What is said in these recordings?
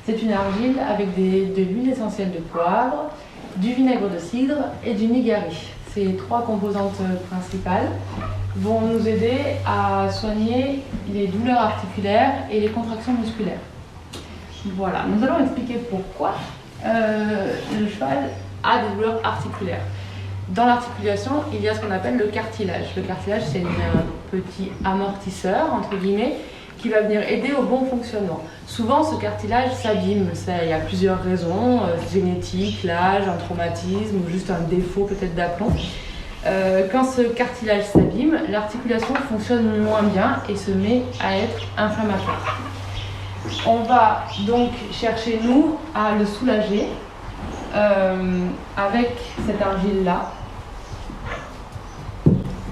C'est une argile avec de l'huile essentielle de poivre, du vinaigre de cidre et du nigari. Ces trois composantes principales vont nous aider à soigner les douleurs articulaires et les contractions musculaires. Voilà, nous allons expliquer pourquoi le cheval a des douleurs articulaires. Dans l'articulation, il y a ce qu'on appelle le cartilage. Le cartilage, c'est un petit amortisseur, entre guillemets, qui va venir aider au bon fonctionnement. Souvent, ce cartilage s'abîme. Il y a plusieurs raisons, génétique, l'âge, un traumatisme ou juste un défaut peut-être d'aplomb. Quand ce cartilage s'abîme, l'articulation fonctionne moins bien et se met à être inflammatoire. On va donc chercher, nous, à le soulager avec cette argile-là.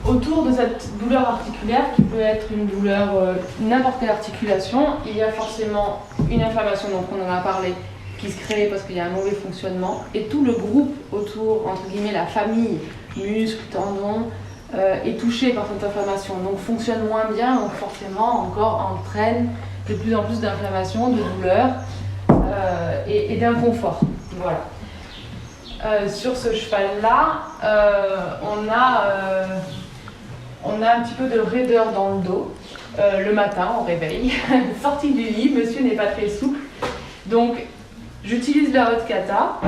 Autour de cette douleur articulaire, qui peut être une douleur, n'importe quelle articulation, il y a forcément une inflammation, donc on en a parlé, qui se crée parce qu'il y a un mauvais fonctionnement. Et tout le groupe autour, entre guillemets, la famille, muscles, tendons, est touché par cette inflammation. Donc fonctionne moins bien, donc forcément encore entraîne de plus en plus d'inflammation, de douleur et d'inconfort. Voilà. Sur ce cheval-là, on a un petit peu de raideur dans le dos. Le matin, au réveil, sorti du lit, monsieur n'est pas très souple. Donc, j'utilise la haute kata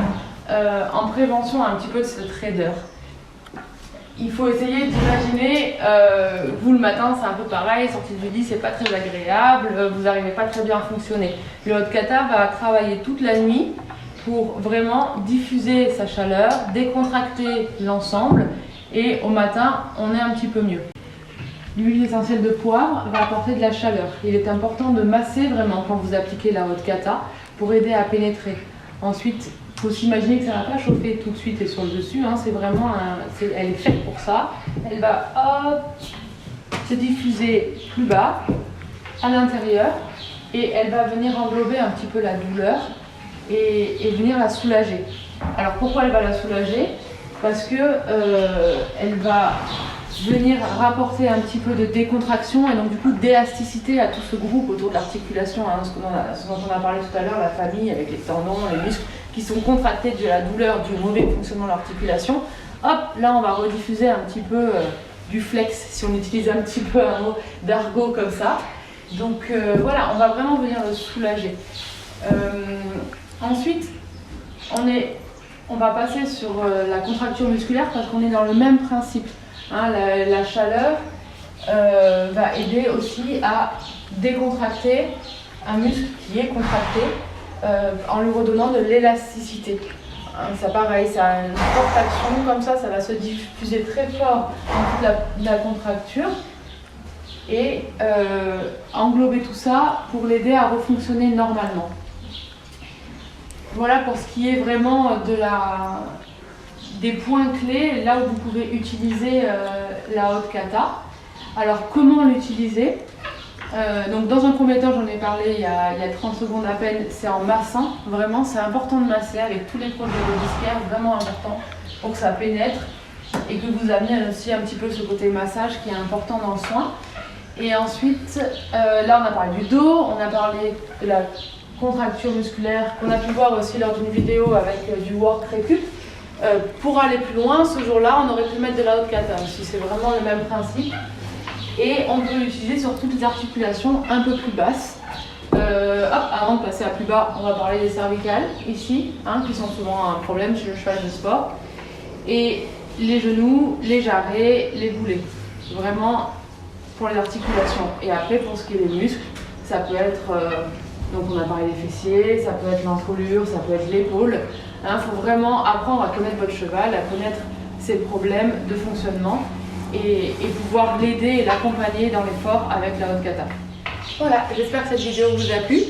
en prévention un petit peu de cette raideur. Il faut essayer d'imaginer, vous le matin, c'est un peu pareil, sorti du lit, c'est pas très agréable, vous n'arrivez pas très bien à fonctionner. Le haute kata va travailler toute la nuit pour vraiment diffuser sa chaleur, décontracter l'ensemble. Et au matin, on est un petit peu mieux. L'huile essentielle de poivre va apporter de la chaleur. Il est important de masser vraiment quand vous appliquez la haute kata pour aider à pénétrer. Ensuite, il faut s'imaginer que ça ne va pas chauffer tout de suite et sur le dessus. Hein, elle est faite pour ça. Elle va se diffuser plus bas, à l'intérieur, et elle va venir englober un petit peu la douleur et venir la soulager. Alors pourquoi elle va la soulager ? Parce que elle va venir rapporter un petit peu de décontraction et donc du coup d'élasticité à tout ce groupe autour de l'articulation, hein, ce dont on a parlé tout à l'heure, la famille avec les tendons, les muscles qui sont contractés de la douleur, du mauvais fonctionnement de l'articulation. Hop, là on va rediffuser un petit peu du flex, si on utilise un petit peu un mot d'argot comme ça. Donc voilà, on va vraiment venir le soulager. Ensuite, on va passer sur la contracture musculaire parce qu'on est dans le même principe. Hein, la chaleur va aider aussi à décontracter un muscle qui est contracté en lui redonnant de l'élasticité. Hein, ça pareil, ça a une forte action comme ça va se diffuser très fort dans toute la contracture et englober tout ça pour l'aider à refonctionner normalement. Voilà pour ce qui est vraiment des points clés, là où vous pouvez utiliser la haute kata. Alors comment l'utiliser ? Donc dans un premier temps, j'en ai parlé il y a 30 secondes à peine, c'est en massant. Vraiment, c'est important de masser avec tous les produits discaires, vraiment important pour que ça pénètre et que vous amenez aussi un petit peu ce côté massage qui est important dans le soin. Et ensuite, là on a parlé du dos, on a parlé de la contracture musculaire qu'on a pu voir aussi lors d'une vidéo avec du work récup. Pour aller plus loin, ce jour-là, on aurait pu mettre de la haute kata aussi, c'est vraiment le même principe. Et on peut l'utiliser sur toutes les articulations un peu plus basses. Avant de passer à plus bas, on va parler des cervicales, ici, hein, qui sont souvent un problème chez le cheval de sport. Et les genoux, les jarrets, les boulets. Vraiment pour les articulations. Et après, pour ce qui est des muscles, ça peut être... donc on a parlé des fessiers, ça peut être l'encolure, ça peut être l'épaule. Il faut vraiment apprendre à connaître votre cheval, à connaître ses problèmes de fonctionnement et pouvoir l'aider et l'accompagner dans l'effort avec la haute kata. Voilà, j'espère que cette vidéo vous a plu.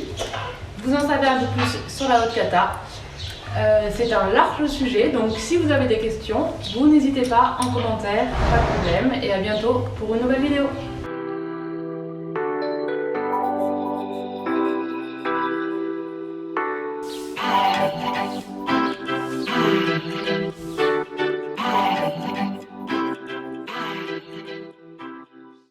Vous en savez un peu plus sur la haute kata. C'est un large sujet, donc si vous avez des questions, vous n'hésitez pas en commentaire, pas de problème, et à bientôt pour une nouvelle vidéo. Thank you.